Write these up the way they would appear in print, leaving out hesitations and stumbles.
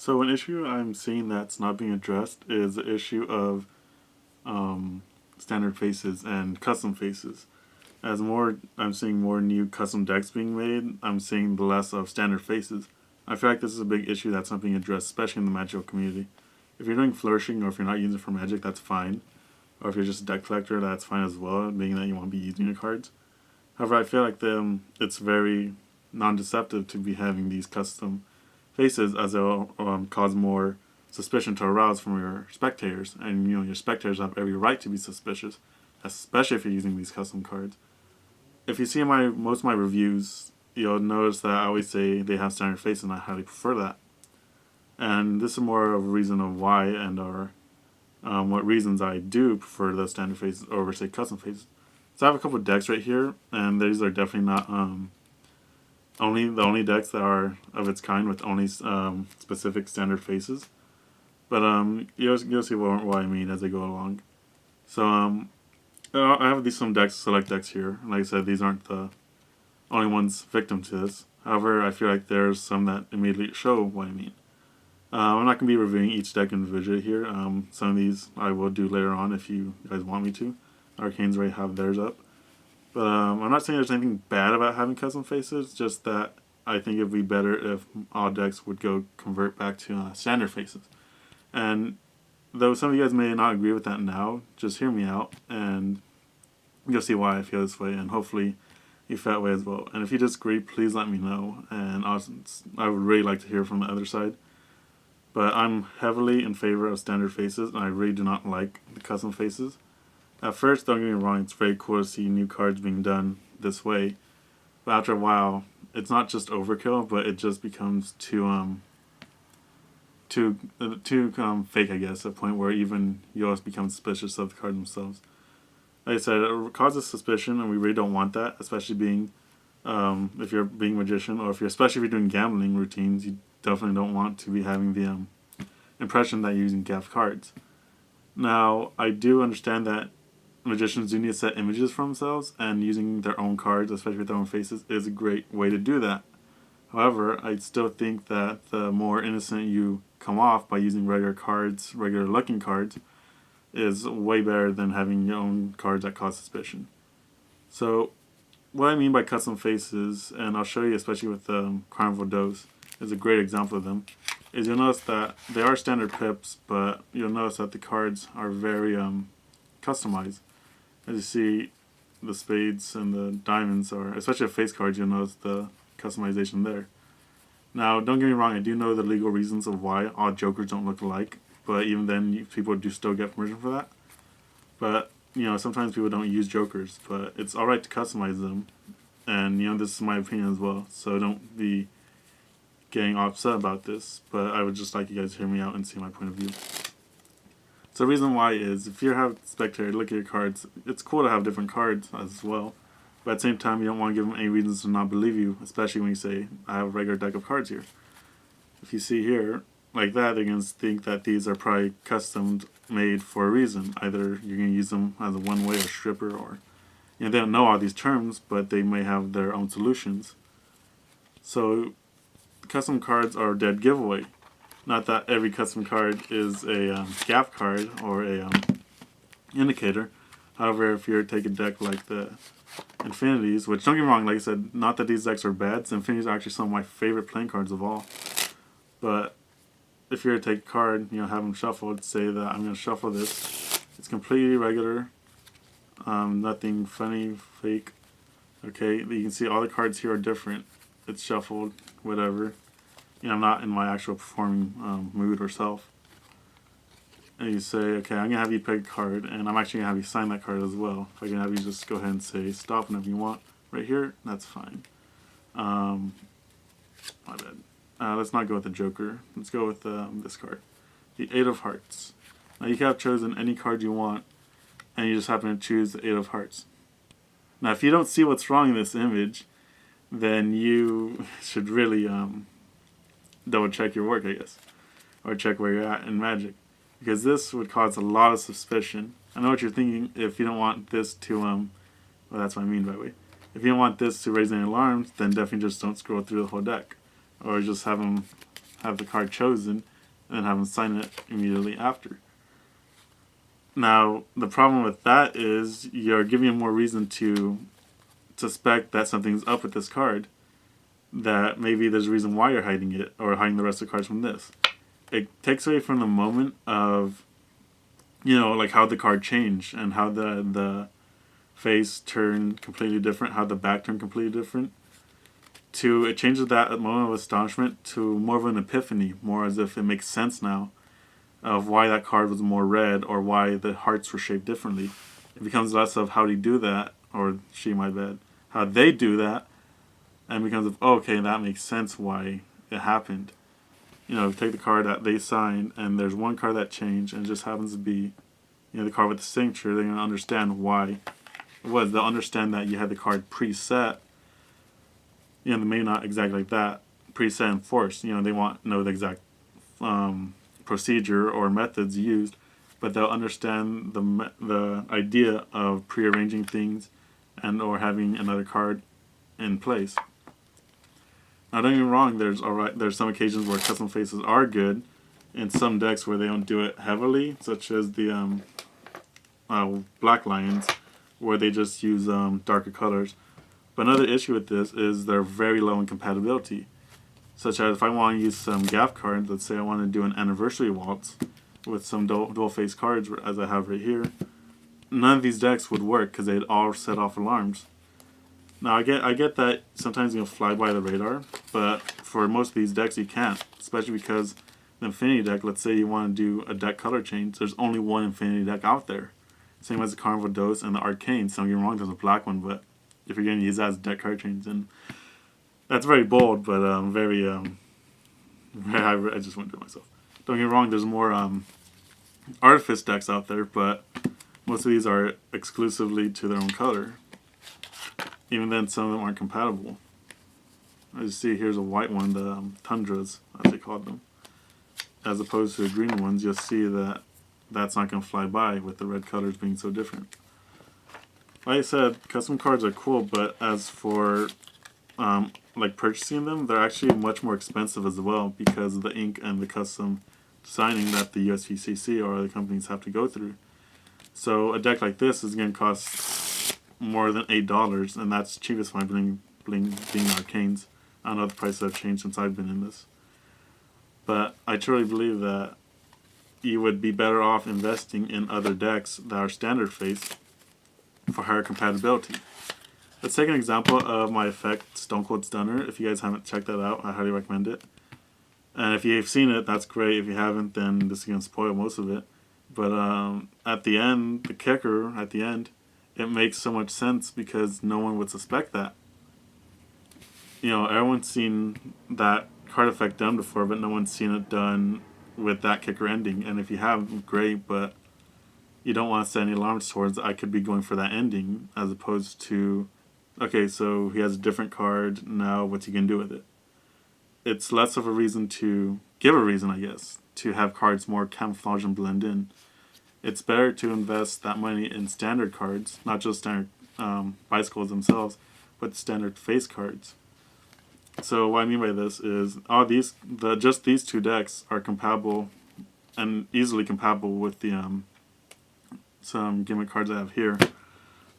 So an issue I'm seeing that's not being addressed is the issue of standard faces and custom faces. As more I'm seeing more new custom decks being made, I'm seeing less of standard faces. I feel like this is a big issue that's not being addressed, especially in the Magic community. If you're doing flourishing or if you're not using it for Magic, that's fine. Or if you're just a deck collector, that's fine as well, being that you want to be using your cards. However, I feel like it's very non-deceptive to be having these custom faces, as it will cause more suspicion to arouse from your spectators, and your spectators have every right to be suspicious, especially if you're using these custom cards. If you see most of my reviews, you'll notice that I always say they have standard faces, and I highly prefer that. And this is more of a reason of why or what reasons I do prefer the standard faces over, say, custom faces. So I have a couple of decks right here, and these are definitely not only decks that are of its kind with only specific standard faces. But you'll see what I mean as I go along. So I have some decks, select decks here. Like I said, these aren't the only ones victim to this. However, I feel like there's some that immediately show what I mean. I'm not going to be reviewing each deck individually here. Some of these I will do later on if you guys want me to. Arcanes already have theirs up. But I'm not saying there's anything bad about having custom faces, just that I think it would be better if all decks would convert back to standard faces. And though some of you guys may not agree with that now, just hear me out and you'll see why I feel this way, and hopefully you feel that way as well. And if you disagree, please let me know, and I would really like to hear from the other side. But I'm heavily in favor of standard faces, and I really do not like the custom faces. At first, don't get me wrong, it's very cool to see new cards being done this way. But after a while, it's not just overkill, but it just becomes too fake, I guess, at a point where even you always become suspicious of the cards themselves. Like I said, it causes suspicion, and we really don't want that, especially being, if you're being a magician, or especially if you're doing gambling routines, you definitely don't want to be having the impression that you're using gaff cards. Now, I do understand that magicians do need to set images for themselves, and using their own cards, especially with their own faces, is a great way to do that. However, I still think that the more innocent you come off by using regular looking cards, is way better than having your own cards that cause suspicion. So, what I mean by custom faces, and I'll show you especially with Carnival Dose, is a great example of them, is you'll notice that they are standard pips, but you'll notice that the cards are very customized. As you see, the spades and the diamonds are, especially the face cards, you'll notice the customization there. Now, don't get me wrong, I do know the legal reasons of why all jokers don't look alike, but even then, people do still get permission for that. But, sometimes people don't use jokers, but it's alright to customize them, and, this is my opinion as well, so don't be getting upset about this, but I would just like you guys to hear me out and see my point of view. So the reason why is, if you have spectator look at your cards, it's cool to have different cards as well, but at the same time, you don't want to give them any reasons to not believe you, especially when you say, I have a regular deck of cards here. If you see here, like that, they're going to think that these are probably custom made for a reason. Either you're going to use them as a one-way or stripper, or they don't know all these terms, but they may have their own solutions. So custom cards are a dead giveaway. Not that every custom card is a gaff card or a indicator. However, if you take a deck like the Infinities, which, don't get me wrong, like I said, not that these decks are bad, so Infinities are actually some of my favorite playing cards of all. But if you were to take a card, have them shuffled, say that I'm going to shuffle this. It's completely regular, nothing funny, fake. Okay, you can see all the cards here are different. It's shuffled, whatever. I'm not in my actual performing mood or self. And you say, okay, I'm going to have you pick a card, and I'm actually going to have you sign that card as well. If I can have you just go ahead and say stop whenever you want right here, that's fine. My bad. Let's not go with the Joker. Let's go with this card. The Eight of Hearts. Now you could have chosen any card you want, and you just happen to choose the Eight of Hearts. Now if you don't see what's wrong in this image, then you should really double check your work, I guess. Or check where you're at in Magic. Because this would cause a lot of suspicion. I know what you're thinking. If you don't want this to, well, that's what I mean, by the way. If you don't want this to raise any alarms, then definitely just don't scroll through the whole deck. Or just have have the card chosen, and then have them sign it immediately after. Now, the problem with that is you're giving them more reason to suspect that something's up with this card, that maybe there's a reason why you're hiding it, or hiding the rest of the cards from this. It takes away from the moment of, like how the card changed, and how the face turned completely different, how the back turned completely different. It changes that moment of astonishment to more of an epiphany, more as if it makes sense now of why that card was more red, or why the hearts were shaped differently. It becomes less of how do you do that, or she, my bad, how they do that, and becomes of, oh, okay, that makes sense why it happened. Take the card that they signed, and there's one card that changed, and it just happens to be, the card with the signature. They're going to understand why it was. They'll understand that you had the card preset. They may not exactly like that, preset and forced. They want to know the exact procedure or methods used, but they'll understand the idea of prearranging things and or having another card in place. Now, don't get me wrong. There's some occasions where custom faces are good, in some decks where they don't do it heavily, such as the Black Lions, where they just use darker colors. But another issue with this is they're very low in compatibility. Such as if I want to use some GAF cards, let's say I want to do an Anniversary Waltz with some dual face cards, as I have right here, none of these decks would work because they'd all set off alarms. Now I get that sometimes you'll fly by the radar, but for most of these decks you can't, especially because the Infinity deck, let's say you want to do a deck color change, there's only one Infinity deck out there. Same as the Carnival Dose and the Arcanes. Don't get me wrong, there's a black one, but if you're going to use that as deck color change, then that's very bold, but very I just went to myself. Don't get me wrong, there's more Artifice decks out there, but most of these are exclusively to their own color. Even then, some of them aren't compatible. As you see, here's a white one, the Tundras, as they called them. As opposed to the green ones, you'll see that that's not going to fly by with the red colors being so different. Like I said, custom cards are cool, but as for purchasing them, they're actually much more expensive as well because of the ink and the custom signing that the USPCC or other companies have to go through. So a deck like this is going to cost more than $8, and that's cheapest my bling being Arcanes. I don't know if the prices have changed since I've been in this. But I truly believe that you would be better off investing in other decks that are standard face for higher compatibility. Let's take an example of my effect, Stone Cold Stunner. If you guys haven't checked that out, I highly recommend it. And if you've seen it, that's great. If you haven't, then this is going to spoil most of it. But at the end, the kicker at the end, it makes so much sense because no one would suspect that. Everyone's seen that card effect done before, but no one's seen it done with that kicker ending. And if you have, great, but you don't want to set any alarms towards I could be going for that ending, as opposed to, okay, so he has a different card, now what's he going to do with it? It's less of a reason to give a reason, I guess, to have cards more camouflage and blend in. It's better to invest that money in standard cards, not just standard bicycles themselves, but standard face cards. So what I mean by this is just these two decks are compatible and easily compatible with the some gimmick cards I have here.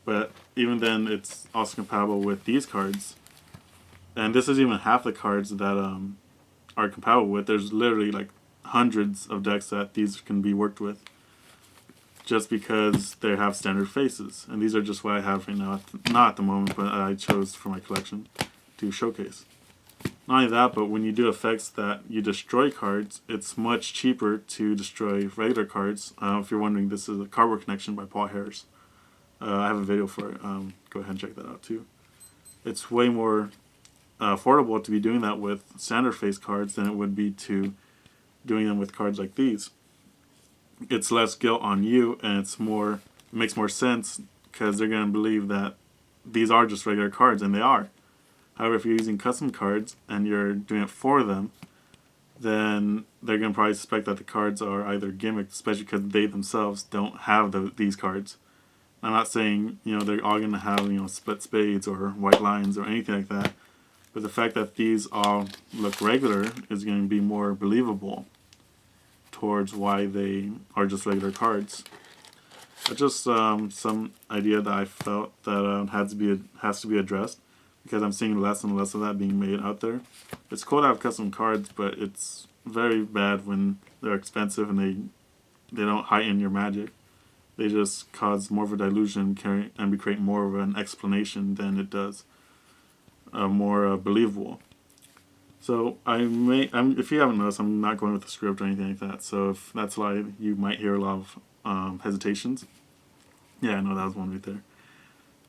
But even then, it's also compatible with these cards. And this is even half the cards that are compatible with. There's literally like hundreds of decks that these can be worked with, just because they have standard faces. And these are just what I have right now. Not at the moment, but I chose for my collection to showcase. Not only that, but when you do effects that you destroy cards, it's much cheaper to destroy regular cards. If you're wondering, this is a Cardboard Connection by Paul Harris. I have a video for it. Go ahead and check that out too. It's way more affordable to be doing that with standard face cards than it would be to doing them with cards like these. It's less guilt on you, and it makes more sense because they're going to believe that these are just regular cards, and they are. However, if you're using custom cards and you're doing it for them, then they're going to probably suspect that the cards are either gimmicked, especially because they themselves don't have these cards. I'm not saying they're all going to have split spades or white lines or anything like that, But the fact that these all look regular is going to be more believable towards why they are just regular cards. That's just some idea that I felt that has to be addressed, because I'm seeing less and less of that being made out there. It's cool to have custom cards, but it's very bad when they're expensive and they don't heighten your magic. They just cause more of a dilution and create more of an explanation than it does more believable. So if you haven't noticed, I'm not going with the script or anything like that. So if that's why you might hear a lot of hesitations. Yeah, I know that was one right there.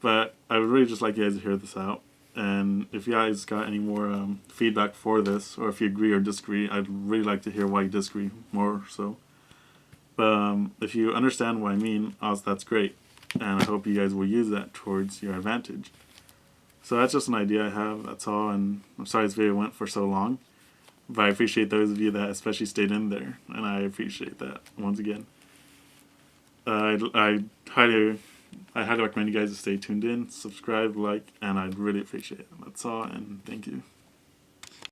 But I would really just like you guys to hear this out. And if you guys got any more feedback for this, or if you agree or disagree, I'd really like to hear why you disagree more so. But if you understand what I mean, also that's great. And I hope you guys will use that towards your advantage. So that's just an idea I have, that's all. And I'm sorry this video went for so long. But I appreciate those of you that especially stayed in there. And I appreciate that once again. I highly recommend you guys to stay tuned in, subscribe, like, and I'd really appreciate it. That's all, and thank you.